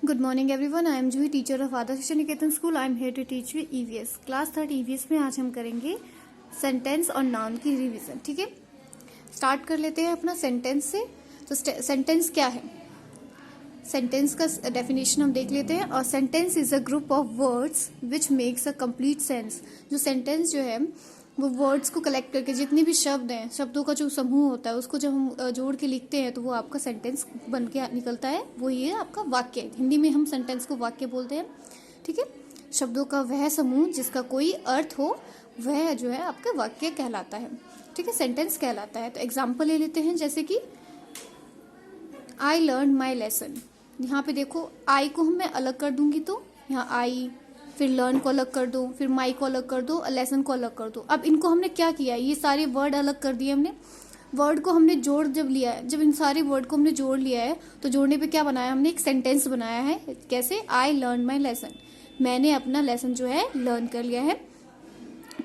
Good morning everyone. I am Juhi, teacher of Adarsh Shiksha Niketan School. I am here to teach you EVS. Class 3 EVS में आज हम करेंगे sentence और noun की revision. ठीक है, स्टार्ट कर लेते हैं अपना सेंटेंस से. तो सेंटेंस क्या है? सेंटेंस का डेफिनेशन हम देख लेते हैं. और sentence is a group of words which makes a complete sense. जो सेंटेंस जो है वो वर्ड्स को कलेक्ट करके, जितने भी शब्द हैं, शब्दों का जो समूह होता है, उसको जब हम जोड़ के लिखते हैं तो वो आपका सेंटेंस बन के निकलता है. वो ये आपका वाक्य है. हिंदी में हम सेंटेंस को वाक्य बोलते हैं. ठीक है, शब्दों का वह समूह जिसका कोई अर्थ हो, वह जो है आपका वाक्य कहलाता है. ठीक है, सेंटेंस कहलाता है. तो एग्जाम्पल ले लेते हैं, जैसे कि आई लर्न माई लेसन. यहाँ पे देखो, आई को मैं अलग कर दूंगी तो यहाँ आई, फिर लर्न को अलग कर दो, फिर माई को अलग कर दो, लेसन को अलग कर दो. अब इनको हमने क्या किया, ये सारे वर्ड अलग कर दिए हमने. वर्ड को हमने जोड़ जब लिया है, जब इन सारे वर्ड को हमने जोड़ लिया है तो जोड़ने पे क्या बनाया हमने, एक सेंटेंस बनाया है. कैसे? I learn my lesson. मैंने अपना लेसन जो है लर्न कर लिया है.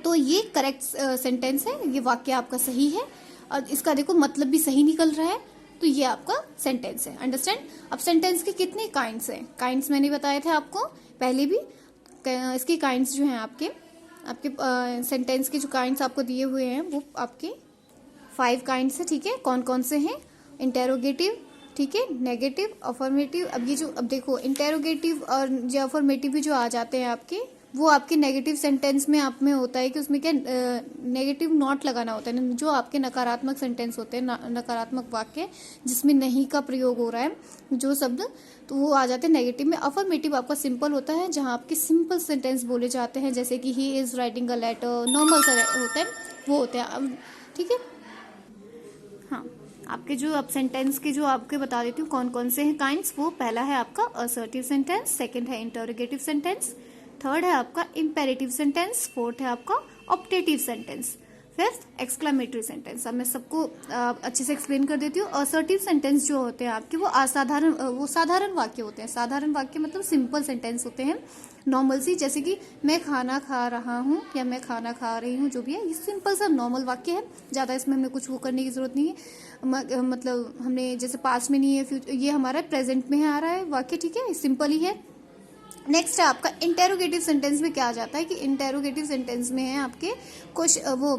तो ये करेक्ट सेंटेंस है, ये वाक्य आपका सही है और इसका देखो मतलब भी सही निकल रहा है. तो ये आपका सेंटेंस है. अंडरस्टैंड? अब सेंटेंस के कितने काइंड्स हैं? काइंड्स मैंने बताए थे आपको पहले भी. इसके काइंड्स जो हैं आपके सेंटेंस के जो काइंड्स आपको दिए हुए हैं वो आपके 5 काइंड्स है. ठीक है, कौन कौन से हैं? इंटेरोगेटिव, ठीक है, नेगेटिव, अफर्मेटिव. अब देखो, इंटेरोगेटिव और जो अफर्मेटिव भी जो आ जाते हैं आपके, वो आपके नेगेटिव सेंटेंस में आप में होता है कि उसमें क्या नेगेटिव नॉट लगाना होता है. जो आपके नकारात्मक सेंटेंस होते हैं, नकारात्मक वाक्य जिसमें नहीं का प्रयोग हो रहा है, जो शब्द, तो वो आ जाते हैं नेगेटिव में. अफर्मेटिव आपका सिंपल होता है, जहाँ आपके सिंपल सेंटेंस बोले जाते हैं, जैसे कि he is writing a letter. Normal सा होता है, वो होते हैं. अब ठीक है, हाँ, आपके जो अब सेंटेंस के जो आपके बता देती हूँ कौन कौन से हैं काइंड्स. वो पहला है आपका असर्टिव सेंटेंस, सेकंड है इंटरोगेटिव सेंटेंस, थर्ड है आपका इंपेरेटिव सेंटेंस, फोर्थ है आपका optative sentence, fifth exclamatory sentence. अब मैं सबको अच्छे से एक्सप्लेन कर देती हूँ. असर्टिव सेंटेंस जो होते हैं आपके, वो साधारण वाक्य होते हैं. साधारण वाक्य मतलब सिंपल सेंटेंस होते हैं, नॉर्मल सी, जैसे कि मैं खाना खा रहा हूँ या मैं खाना खा रही हूँ, जो भी है, ये सिंपल सा नॉर्मल वाक्य है. ज़्यादा इसमें हमें कुछ वो करने की जरूरत नहीं है. मतलब हमने जैसे पास्ट में नहीं है, फ्यूचर, ये हमारा प्रेजेंट में आ रहा है वाक्य. ठीक है, सिंपल ही है. नेक्स्ट है आपका इंटेरोगेटिव सेंटेंस में क्या आ जाता है कि इंटेरोगेटिव सेंटेंस में है आपके वो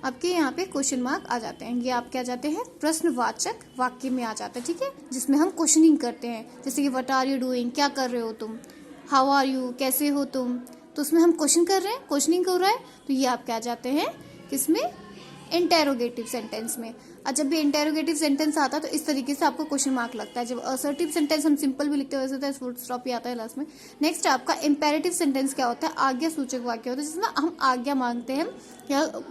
आपके यहाँ पे क्वेश्चन मार्क आ जाते हैं. ये आपके आ जाते हैं प्रश्नवाचक वाक्य में आ जाता है. ठीक है, जिसमें हम क्वेश्चनिंग करते हैं, जैसे कि व्हाट आर यू डूइंग, क्या कर रहे हो तुम, हाउ आर यू, कैसे हो तुम. तो उसमें हम क्वेश्चन कर रहे हैं, क्वेश्चनिंग कर रहा है, तो ये आपके आ जाते हैं किसमें, इंटेरोगेटिव सेंटेंस में. और जब भी इंटेरोगेटिव सेंटेंस आता है तो इस तरीके से आपको क्वेश्चन मार्क लगता है. जब असर्टिव सेंटेंस हम सिंपल भी लिखते हैं वैसे तो फुल स्टॉप ही आता है लास्ट में. नेक्स्ट आपका इंपेरेटिव सेंटेंस क्या होता है, आज्ञा सूचक वाक्य होता है, जिसमें हम आज्ञा मांगते हैं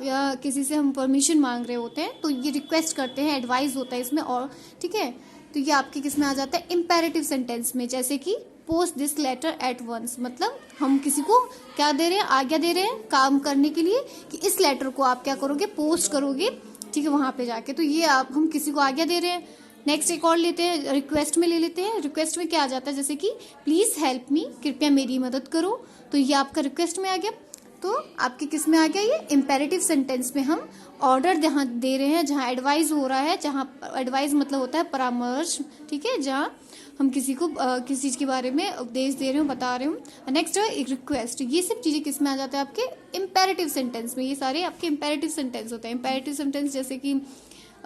या किसी से हम परमिशन मांग रहे होते हैं, तो ये रिक्वेस्ट करते हैं, एडवाइस होता है इसमें. और ठीक है, तो ये आपके किस में आ जाता है, इंपेरेटिव सेंटेंस में. जैसे कि post this letter at once, मतलब हम किसी को क्या दे रहे हैं, आज्ञा दे रहे हैं काम करने के लिए, कि इस लेटर को आप क्या करोगे, पोस्ट करोगे. ठीक है, वहां पे जाके. तो ये आप हम किसी को आज्ञा दे रहे हैं. नेक्स्ट एक और लेते हैं, रिक्वेस्ट में ले लेते हैं. रिक्वेस्ट में क्या आ जाता है, जैसे कि प्लीज हेल्प मी, कृपया मेरी मदद करो. तो ये आपका रिक्वेस्ट में आ गया. तो आपके किस में आ गया, ये इंपेरेटिव सेंटेंस में हम ऑर्डर जहाँ दे रहे हैं, जहाँ एडवाइस हो रहा है, जहाँ एडवाइस मतलब होता है परामर्श. ठीक है, जहाँ हम किसी को किसी चीज़ के बारे में उपदेश दे रहे हो, बता रहे हो. नेक्स्ट है एक रिक्वेस्ट. ये सब चीज़ें किस में आ जाते हैं, आपके इंपेरेटिव सेंटेंस में. ये सारे आपके इंपेरेटिव सेंटेंस होते हैं. इंपेरेटिव सेंटेंस जैसे कि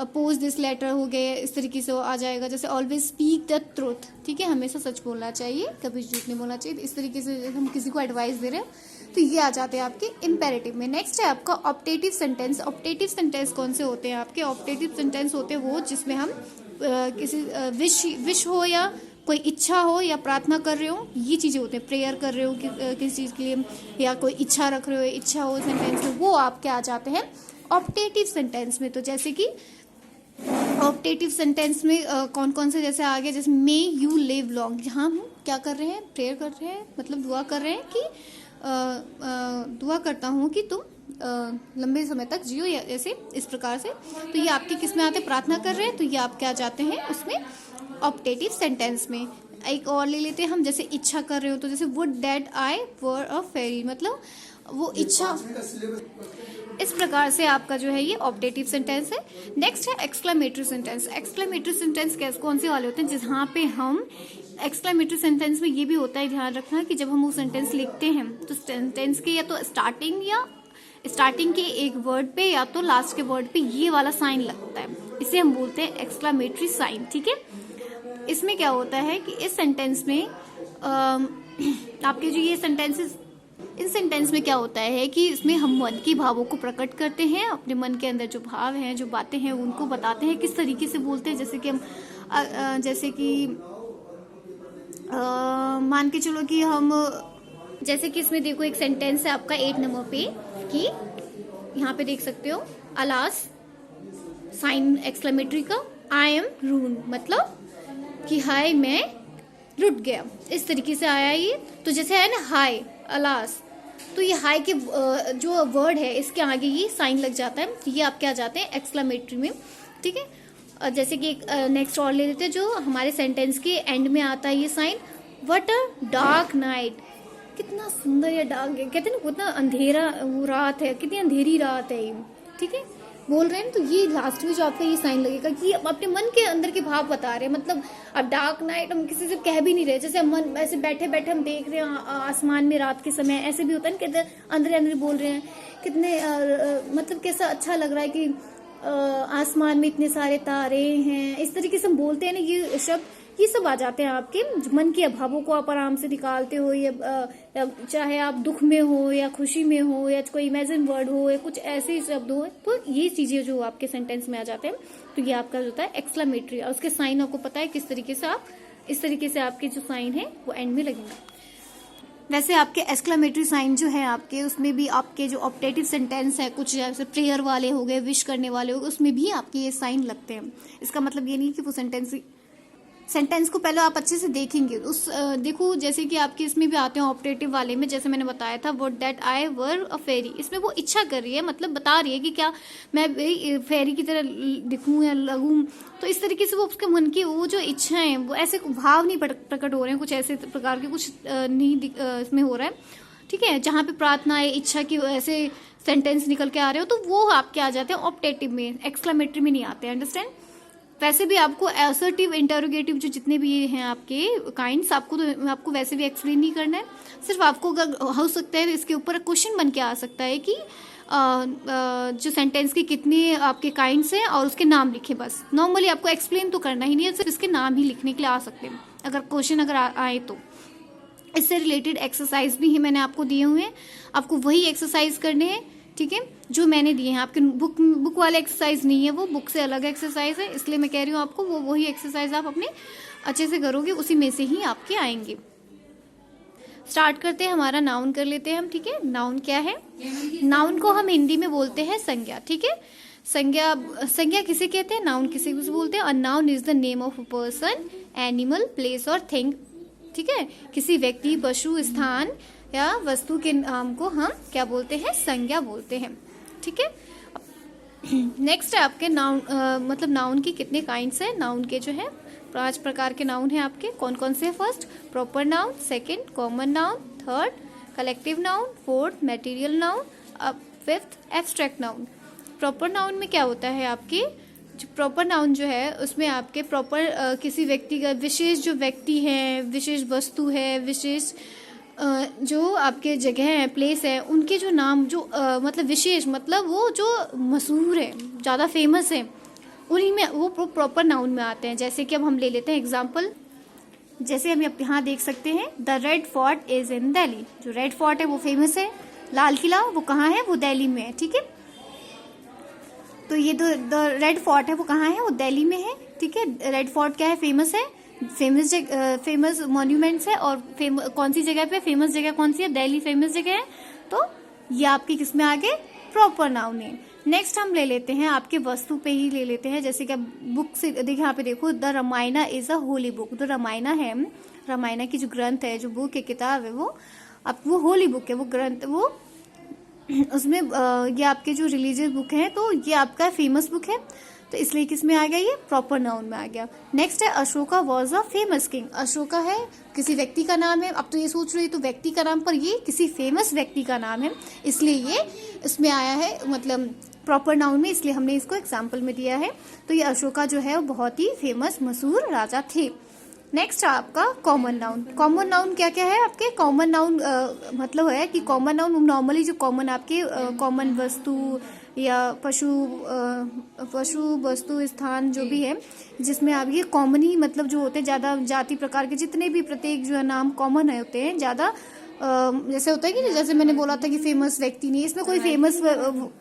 पोस्ट दिस लेटर हो गए, इस तरीके से आ जाएगा. जैसे ऑलवेज स्पीक द ट्रूथ, ठीक है, हमेशा सच बोलना चाहिए, कभी झूठ नहीं बोलना चाहिए. इस तरीके से हम किसी को एडवाइस दे रहे हैं, तो ये आ जाते हैं आपके इंपेरेटिव में. नेक्स्ट है आपका ऑप्टेटिव सेंटेंस. ऑप्टेटिव सेंटेंस कौन से होते हैं आपके, ऑप्टेटिव सेंटेंस होते हैं वो जिसमें हम किसी विश हो या कोई इच्छा हो या प्रार्थना कर रहे हो, ये चीज़ें होते हैं. प्रेयर कर रहे हो किसी चीज़ के लिए, या कोई इच्छा रख रहे हो, इच्छा हो सेंटेंस में, वो आपके आ जाते हैं ऑप्टेटिव सेंटेंस में. तो जैसे कि ऑप्टेटिव सेंटेंस में कौन कौन से जैसे आ गए, जैसे मे यू लिव लॉन्ग. यहाँ हम क्या कर रहे हैं, प्रेयर कर रहे हैं, मतलब दुआ कर रहे हैं कि दुआ करता हूँ कि तुम लंबे समय तक जियो, या ऐसे इस प्रकार से. तो ये आपके किस में आते हैं, प्रार्थना कर रहे हैं, तो ये आपके आ जाते हैं उसमें ऑप्टेटिव सेंटेंस में. एक और ले लेते हैं हम, जैसे इच्छा कर रहे हो, तो जैसे वुड दैट आई वर अ फेरी, मतलब वो इच्छा. इस प्रकार से आपका जो है ये ऑप्टेटिव सेंटेंस है. नेक्स्ट है एक्सक्लेमेटरी सेंटेंस. एक्सक्लेमेटरी सेंटेंस कौन से वाले होते हैं, जहाँ पे हम एक्सक्लेमेटरी सेंटेंस में ये भी होता है, ध्यान रखना कि जब हम वो सेंटेंस लिखते हैं तो सेंटेंस के या तो स्टार्टिंग के एक वर्ड पे या तो लास्ट के वर्ड पे ये वाला साइन लगता है, इसे हम बोलते हैं एक्सक्लेमेटरी साइन। ठीक है, इसमें क्या होता है कि इस सेंटेंस में आपके जो ये सेंटेंसेस, इन सेंटेंस में क्या होता है कि इसमें हम मन की भावों को प्रकट करते हैं, अपने मन के अंदर जो भाव हैं, जो बातें हैं, उनको बताते हैं, किस तरीके से बोलते हैं। जैसे कि हम मान के चलो कि हम, जैसे कि इसमें देखो एक सेंटेंस है आपका 8 नंबर पे कि यहाँ पे देख सकते हो अलास साइन एक्सक्लेमेटरी का, आई एम रून, मतलब कि हाय मैं रुट गया, इस तरीके से आया ये। तो जैसे है ना हाय अलास, तो ये हाय के जो वर्ड है इसके आगे ये साइन लग जाता है, ये आपके आ जाते हैं एक्सक्लेमेटरी में। ठीक है, जैसे कि एक नेक्स्ट और ले लेते हैं जो हमारे सेंटेंस के एंड में आता है ये sign, what a dark night, कितना सुंदर ये डार्क, कहते हैं ना कितना अंधेरा वो रात है, कितनी अंधेरी रात है ये। ठीक है, बोल रहे हैं तो ये लास्ट में जो आपका ये साइन लगेगा कि हम अपने मन के अंदर के भाव बता रहे हैं। मतलब अब डार्क नाइट हम किसी से कह भी नहीं रहे, जैसे मन ऐसे बैठे बैठे हम देख रहे हैं आसमान में रात के समय, ऐसे भी होता है ना, कहते अंदर अंदर बोल रहे हैं, कितने मतलब कैसा अच्छा लग रहा है कि आसमान में इतने सारे तारे हैं, इस तरीके से हम बोलते हैं ना, ये शब्द ये सब आ जाते हैं आपके मन के अभावों को आप आराम से निकालते हो। ये चाहे आप दुख में हो या खुशी में हो या कोई इमेजिन वर्ड हो या कुछ ऐसे शब्द हो, तो ये चीजें जो आपके सेंटेंस में आ जाते हैं, तो ये आपका जो होता है एक्सक्लेमेटरी। और उसके साइन आपको पता है किस तरीके से आप, इस तरीके से आपके जो साइन है वो एंड में लगेंगे। वैसे आपके एक्सक्लेमेटरी साइन जो है आपके, उसमें भी आपके जो ऑप्टेटिव सेंटेंस है, कुछ जैसे प्रेयर वाले हो गए, विश करने वाले हो गए, उसमें भी आपके ये साइन लगते हैं। इसका मतलब ये नहीं कि वो सेंटेंस को पहले आप अच्छे से देखेंगे। देखो जैसे कि आपके इसमें भी आते हैं ऑप्टेटिव वाले में, जैसे मैंने बताया था वुड दैट आई वर अ फेरी, इसमें वो इच्छा कर रही है, मतलब बता रही है कि क्या मैं फेरी की तरह दिखूं या लगूं। तो इस तरीके से वो उसके मन की वो जो इच्छा है, वो ऐसे भाव नहीं प्रकट हो रहे हैं, कुछ ऐसे प्रकार के कुछ नहीं इसमें हो रहा है। ठीक है, जहाँ पे प्रार्थना है, इच्छा की ऐसे सेंटेंस निकल के आ रहे हो, तो वो आपके आ जाते हैं ऑप्टेटिव में, एक्सक्लेमेटरी में नहीं आते हैं। अंडरस्टैंड। वैसे भी आपको असर्टिव, इंटरोगेटिव जो जितने भी ये हैं आपके काइंड्स, आपको वैसे भी एक्सप्लेन नहीं करना है, सिर्फ आपको अगर हो सकता है इसके ऊपर क्वेश्चन बन के आ सकता है कि जो सेंटेंस के कितने आपके काइंड्स हैं और उसके नाम लिखे। बस नॉर्मली आपको एक्सप्लेन तो करना ही नहीं है, सिर्फ इसके नाम ही लिखने के लिए आ सकते हैं अगर क्वेश्चन अगर आए तो। इससे रिलेटेड एक्सरसाइज भी मैंने आपको दिए हुए हैं, आपको वही एक्सरसाइज करने हैं। ठीक है, जो मैंने दिए हैं आपके बुक वाले एक्सरसाइज नहीं है, वो बुक से अलग एक्सरसाइज है, इसलिए मैं कह रही हूँ आपको वही एक्सरसाइज आप अपने अच्छे से करोगे, उसी में से ही आपके आएंगे। स्टार्ट करते हैं, हमारा नाउन कर लेते हैं हम। ठीक है, नाउन क्या है? नाउन को हम हिंदी में बोलते हैं संज्ञा। ठीक है, संज्ञा किसे कहते हैं? नाउन किसे बोलते हैं? A noun is the name of a person, animal, place और थिंग। ठीक है, किसी व्यक्ति, पशु, स्थान या वस्तु के नाम को हम क्या बोलते हैं? संज्ञा बोलते हैं। ठीक है, नेक्स्ट है आपके नाउन, मतलब नाउन की कितने काइंड्स हैं? नाउन के जो है 5 प्रकार के नाउन हैं आपके। कौन कौन से? First proper noun, second common noun, third collective noun, fourth material noun, fifth abstract noun. Proper noun में क्या होता है आपके, जो प्रॉपर नाउन जो है उसमें आपके प्रॉपर किसी व्यक्ति का, विशेष जो व्यक्ति है, विशेष वस्तु है, विशेष जो आपके जगह है, प्लेस है, उनके जो नाम जो मतलब विशेष, मतलब वो जो मशहूर है, ज़्यादा फेमस है, उन्हीं में वो प्रॉपर नाउन में आते हैं। जैसे कि अब हम ले लेते हैं एग्जांपल, जैसे हम यहाँ देख सकते हैं the red fort is in Delhi. जो रेड फोर्ट है वो फेमस है, लाल किला वो कहाँ है? वो दिल्ली में है। ठीक है, तो ये द रेड फोर्ट है वो कहाँ है? वो दिल्ली में है। ठीक है, रेड फोर्ट क्या है? फेमस है, फेमस मॉन्यूमेंट्स है। और कौन सी जगह पे? फेमस जगह कौन सी है? दिल्ली फेमस जगह है। तो ये आपकी किसमें आगे? प्रॉपर नाउन है। नेक्स्ट हम ले लेते हैं आपके वस्तु पे ही ले लेते हैं, जैसे कि बुक से देखिए, यहाँ पे देखो the Ramayana is a Holi book. जो रामायणा है, रामायणा की जो ग्रंथ है, जो बुक है, किताब है, वो अब वो होली बुक है, वो ग्रंथ, वो उसमें ये आपके जो रिलीजियस बुक है, तो ये आपका फेमस बुक है, तो इसलिए किसमें आ गया? ये प्रॉपर नाउन में आ गया। नेक्स्ट है Ashoka was a famous king. Ashoka है किसी व्यक्ति का नाम है। अब तो ये सोच रही तो व्यक्ति का नाम, पर ये किसी फेमस व्यक्ति का नाम है, इसलिए ये इसमें आया है, मतलब प्रॉपर नाउन में, इसलिए हमने इसको एग्जाम्पल में दिया है। तो ये अशोका जो है वो बहुत ही फेमस, मशहूर राजा थे। नेक्स्ट आपका कॉमन नाउन। कॉमन नाउन क्या क्या है आपके? कॉमन नाउन मतलब है कि कॉमन नाउन नॉर्मली जो कॉमन आपके कॉमन वस्तु या पशु वस्तु स्थान जो भी है जिसमें आप ये कॉमन ही मतलब जो होते हैं ज़्यादा जाति प्रकार के जितने भी प्रत्येक जो है नाम कॉमन है होते हैं ज़्यादा। जैसे होता है कि जैसे मैंने बोला था कि फेमस व्यक्ति नहीं, इसमें कोई फेमस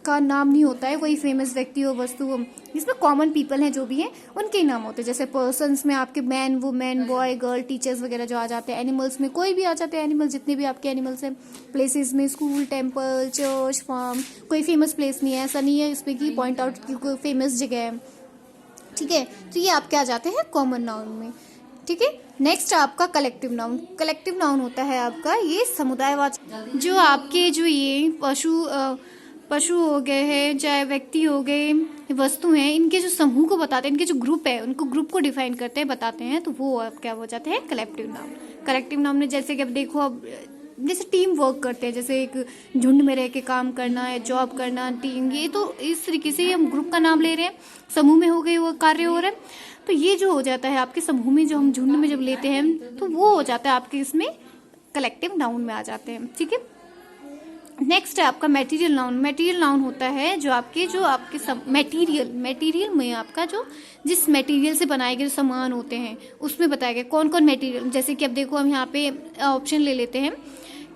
का नाम नहीं होता है, कोई फेमस व्यक्ति हो वस्तु हो, इसमें कॉमन पीपल हैं जो भी हैं उनके ही नाम होते हैं। जैसे पर्सन्स में आपके man women boy girl teachers वगैरह जो आ जाते हैं। एनिमल्स में कोई भी आ जाते हैं, एनिमल जितने भी आपके एनिमल्स हैं। प्लेसेस में स्कूल टेम्पल चर्च फार्म, कोई फेमस प्लेस नहीं है, ऐसा नहीं है इसमें कि पॉइंट आउट की कोई फेमस जगह है, ठीक है। तो ये आपके आ जाते हैं कॉमन नाउन में, ठीक है। नेक्स्ट आपका कलेक्टिव नाउन। कलेक्टिव नाउन होता है आपका ये समुदायवाचक, जो आपके जो ये पशु हो गए हैं, चाहे व्यक्ति हो गए, वस्तु हैं, इनके जो समूह को बताते हैं, इनके जो ग्रुप है उनको ग्रुप को डिफाइन करते हैं, बताते हैं, तो वो अब क्या हो जाते हैं? Collective noun. कलेक्टिव नाउन में जैसे कि अब देखो, अब जैसे टीम वर्क करते हैं, जैसे एक झुंड में रह के काम करना या जॉब करना, टीम, ये तो इस तरीके से हम ग्रुप का नाम ले रहे हैं, समूह में हो गए वो कार्य हो रहा है। तो ये जो हो जाता है आपके समूह में, जो हम झुंड में जब लेते हैं तो वो हो जाता है आपके इसमें कलेक्टिव नाउन में आ जाते हैं, ठीक है। नेक्स्ट है आपका मटेरियल नाउन। मटेरियल नाउन होता है जो आपके मटेरियल में आपका जो जिस मटेरियल से बनाए गए जो सामान होते हैं उसमें बताया गया कौन कौन मटेरियल। जैसे कि अब देखो हम यहाँ पे ऑप्शन ले लेते हैं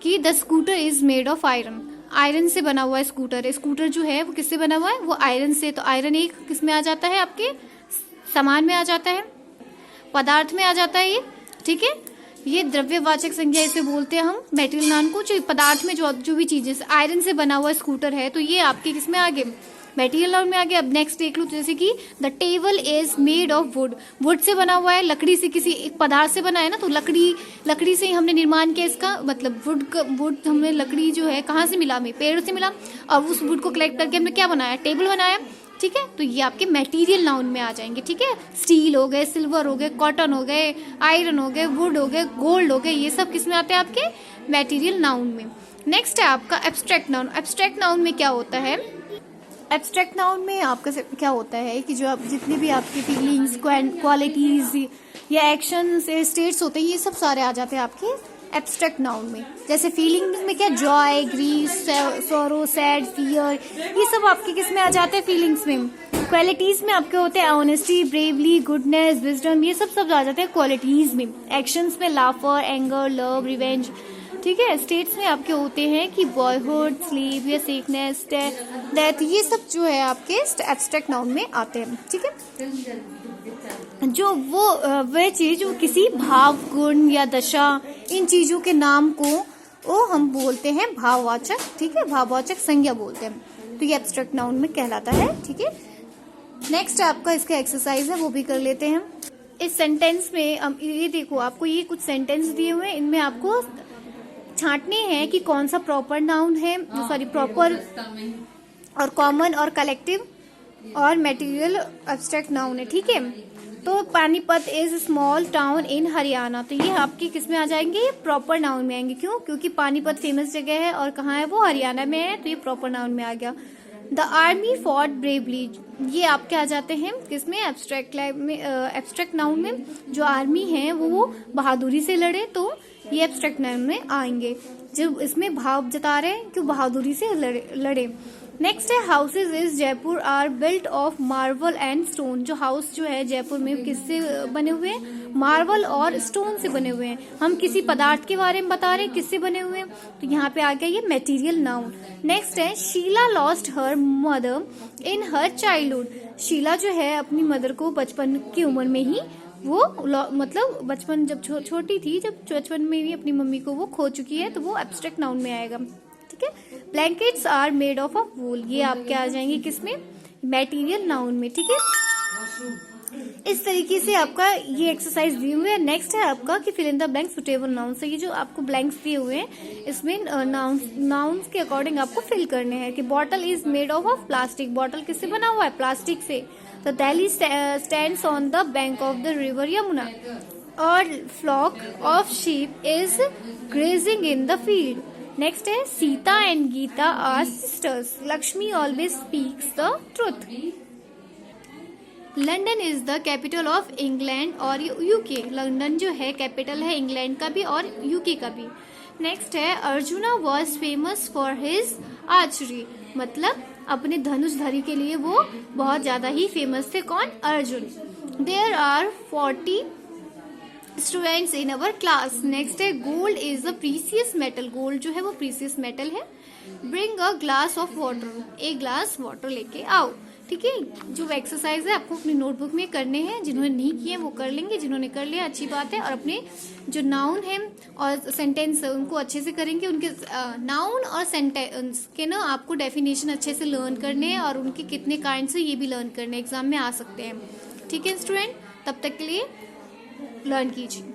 कि the scooter is made of iron. Iron से बना हुआ है स्कूटर। स्कूटर जो है वो किससे बना हुआ है? वो आयरन से। तो आयरन एक किस में आ जाता है? आपके सामान में आ जाता है, पदार्थ में आ जाता है ये, ठीक है। ये द्रव्यवाचक संज्ञा इसे बोलते हैं हम मटेरियल नाउन को। जो पदार्थ में जो भी चीजें, आयरन से बना हुआ स्कूटर है तो ये आपके किस में आ गए? मटेरियल नाउन में आ गया। अब नेक्स्ट देख लो, जैसे कि the table is made of would. Would say बना हुआ है, लकड़ी से, किसी एक पदार्थ से बना है ना, तो लकड़ी से ही हमने निर्माण किया इसका, मतलब वुड हमने लकड़ी जो है कहाँ से मिला? हमें पेड़ से मिला। अब उस वुड को कलेक्ट करके हमने क्या बनाया? टेबल बनाया, ठीक है। तो ये आपके मटेरियल नाउन में आ जाएंगे, ठीक है। स्टील हो गए, सिल्वर हो गए, कॉटन हो गए, आयरन हो गए, वुड हो गए, गोल्ड हो गए, ये सब किस में आते हैं? आपके मटेरियल नाउन में। नेक्स्ट है आपका एब्स्ट्रैक्ट नाउन। एब्स्ट्रैक्ट नाउन में क्या होता है? एब्स्ट्रैक्ट नाउन में आपका क्या होता है कि जो आप जितनी भी आपकी फीलिंग्स, क्वालिटीज या एक्शन स्टेट्स होते हैं, ये सब सारे आ जाते हैं आपके एब्स्ट्रैक्ट नाउन में। जैसे फीलिंग में क्या? Joy, grief, sorrow, sad, fear, ये सब आपके किस में आ जाते हैं? फीलिंग्स में। क्वालिटीज में आपके होते हैं ऑनेस्टी, ब्रेवली, गुडनेस, विजडम, ये सब आ जाते हैं क्वालिटीज में। एक्शंस में लाफर, एंगर, लव, रिवेंज, ठीक है। स्टेट्स में आपके होते हैं कि बॉयहुड, स्लीप या सिकनेस, डेथ, ये सब जो है आपके एब्स्ट्रैक्ट नाउन में आते हैं, ठीक है। जो वह चीज जो किसी भाव, गुण या दशा, इन चीजों के नाम को वो हम बोलते हैं भाववाचक, ठीक है, भाववाचक संज्ञा बोलते हैं। तो ये एब्स्ट्रैक्ट नाउन में कहलाता है, ठीक है। नेक्स्ट आपका इसका एक्सरसाइज है, वो भी कर लेते हैं। इस सेंटेंस में ये देखो, आपको ये कुछ सेंटेंस दिए हुए हैं, इनमें आपको छांटने हैं कि कौन सा प्रॉपर नाउन है, सॉरी प्रॉपर और कॉमन और कलेक्टिव और मटेरियल एब्स्ट्रैक्ट नाउन है, ठीक है। तो Panipat is small town in Haryana, तो ये आपकी किस में आ जाएंगे? ये प्रॉपर नाउन में आएंगे। क्यों? क्योंकि पानीपत फेमस जगह है और कहाँ है वो? हरियाणा में है, तो ये प्रॉपर नाउन में आ गया। द आर्मी फॉट ब्रेवली, ये आपके आ जाते हैं किसमें? एब्स्ट्रैक्ट नाउन में। जो आर्मी है वो बहादुरी से लड़े, तो ये एब्स्ट्रैक्ट नाउन में आएंगे। जब इसमें भाव जता रहे हैं कि बहादुरी से लड़े। नेक्स्ट है houses is Jaipur are built of marble and stone. जो हाउस जो है जयपुर में किससे बने हुए हैं? मार्बल और स्टोन से बने हुए हैं। हम किसी पदार्थ के बारे में बता रहे हैं किससे बने हुए हैं, तो यहाँ पे आ गया ये मटेरियल नाउन। नेक्स्ट है Sheela lost her mother in her childhood. Sheela जो है अपनी मदर को बचपन की उम्र में ही वो मतलब बचपन जब छोटी थी, जब बचपन में ही अपनी मम्मी को वो खो चुकी है, तो वो एब्स्ट्रैक्ट नाउन में आएगा, ठीक है। Blankets are made of wool, ये आपके आ जाएंगे किसमें? मटेरियल नाउन में, ठीक है। इस तरीके से आपका ये एक्सरसाइज दिए हुए हैं। नेक्स्ट है आपका कि fill in the blank suitable noun से। ये जो आपको ब्लैंक्स दिए हुए हैं इसमें नाउन्स के अकॉर्डिंग आपको फिल करने हैं कि bottle is made of plastic. Bottle किससे बना हुआ है? प्लास्टिक से। तो Delhi stands on the bank of the river Yamuna. और flock of sheep is grazing in the field. Next है Sita and Gita are sisters. Lakshmi always speaks the truth. London is the capital of England और UK. London जो है capital है England का भी और UK का भी। नेक्स्ट है arjuna was famous for his archery, मतलब अपने धनुषधारी के लिए वो बहुत ज्यादा ही फेमस थे। कौन? Arjun. There are 40 students in our class. Next है gold is a precious metal, gold जो है वो प्रीसियस मेटल है। Bring a glass of water, एक ग्लास वाटर लेके आओ। ठीक है, जो एक्सरसाइज है आपको अपनी नोटबुक में करने हैं, जिन्होंने नहीं किए वो कर लेंगे, जिन्होंने कर लिया अच्छी बात है। और अपने जो नाउन है और सेंटेंस है उनको अच्छे से करेंगे। उनके नाउन और सेंटेंस के ना आपको डेफिनेशन अच्छे से लर्न करने हैं और उनके कितने काइंड्स है ये भी लर्न करने एग्जाम में आ सकते हैं। ठीक है स्टूडेंट, तब तक के लिए लर्न कीजिए।